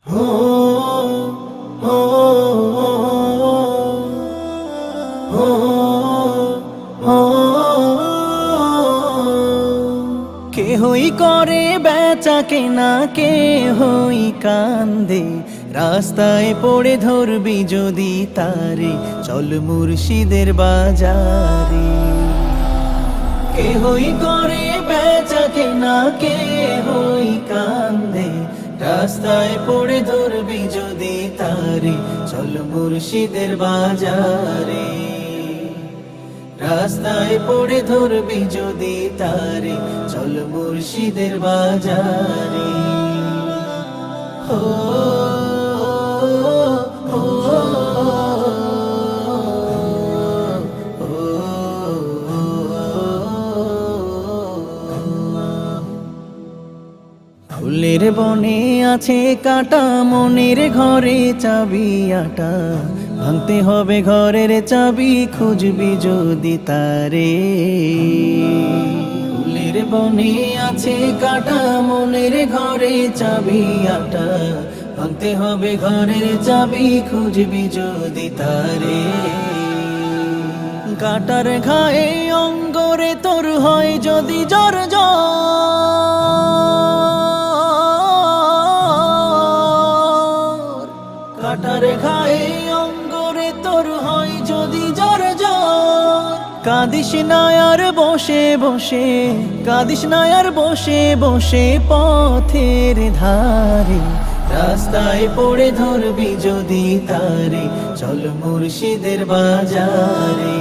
হো হো হো হো কেহই করে বেচা কেনা, কেহই কান্দে, রাস্তায় পড়ে ধরবি যদি তারে, চল মুর্শিদের বাজারে। কেহই করে বেচা কেনা, কেহই কান্দে, রাস্তায় পড়ে ধরবি যদি তারে, চল মুর্শিদের বাজারে। রাস্তায় পড়ে ধরবি যদি তারে, চল মুর্শিদের বাজারে। হো হো ফুলের বনে আছে কাটা, মনের ঘরে চাবি আটা, ভাঙতে হবে ঘরের চাবি, খুঁজবি যদি তারে। ফুলের বনে আছে কাটা, মনের ঘরে চাবি আটা, ভাঙতে হবে ঘরের চাবি, খুঁজবি যদি তারে। কাটার ঘায়ে অঙ্গরে তোর হয় যদি জ্বর কাটার ঘায়ে অঙ্গরে তোর হয় যদি জ্বর জ্বর, কাঁদিস না আর বসে বসে, কাঁদিস না আর বসে বসে পথের ধারে, রাস্তায় পড়ে ধরবি যদি তারে, চল মুর্শিদের বাজারে।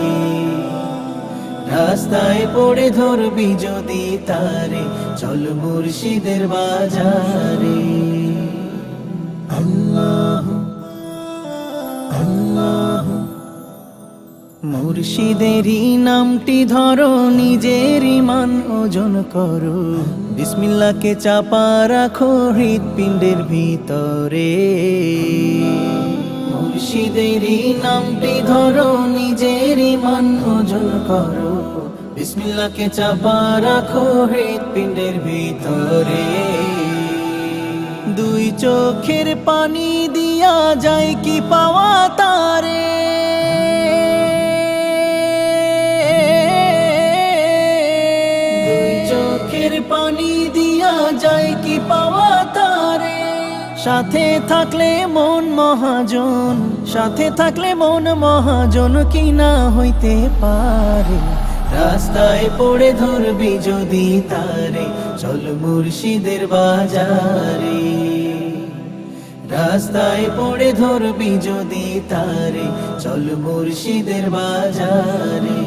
রাস্তায় পড়ে ধরবি যদি তারে, চল মুর্শিদের বাজারে। আল্লাহ আল্লাহ মুর্শিদেরই নামটি ধরো, নিজের ঈমান ওজন করো, বিসমিল্লাহকে চাপা রাখো হৃৎপিণ্ডের ভিতরে। মুর্শিদেরই নামটি ধরো, নিজের ঈমান ওজন করো, বিসমিল্লাহকে চাপা রাখো হৃৎপিণ্ডের ভিতরে। দুই চোখের পানি দিয়া যায় কি পাওয়া তারে, দুই চোখের পানি দিয়া যায় কি পাওয়া তারে। সাথে থাকলে মন মহাজন, সাথে থাকলে মন মহাজন, কি না হইতে পারে। রাস্তায় পড়ে ধরবি যদি তারে, চল মুর্শিদের বাজারে। রাস্তায় পড়ে ধরবি যদি তারে, চল মুর্শিদের বাজারে।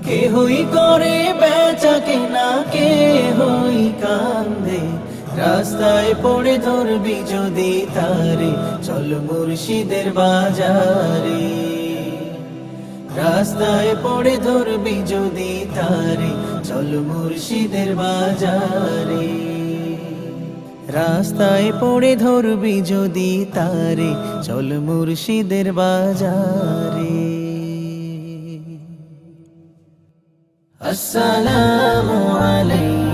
কেহই করে বেচা কেনা, কেহই কান্দে, রাস্তায় পড়ে ধরবি যদি তারে, চল মুর্শিদের বাজারে। রাস্তায় পড়ে ধরবি যদি তারে, চল মুর্শিদের বাজারে। রাস্তায় পড়ে ধরবি যদি তারে, চল মুর্শিদের বাজারে। আসসালামু আলাইকুম।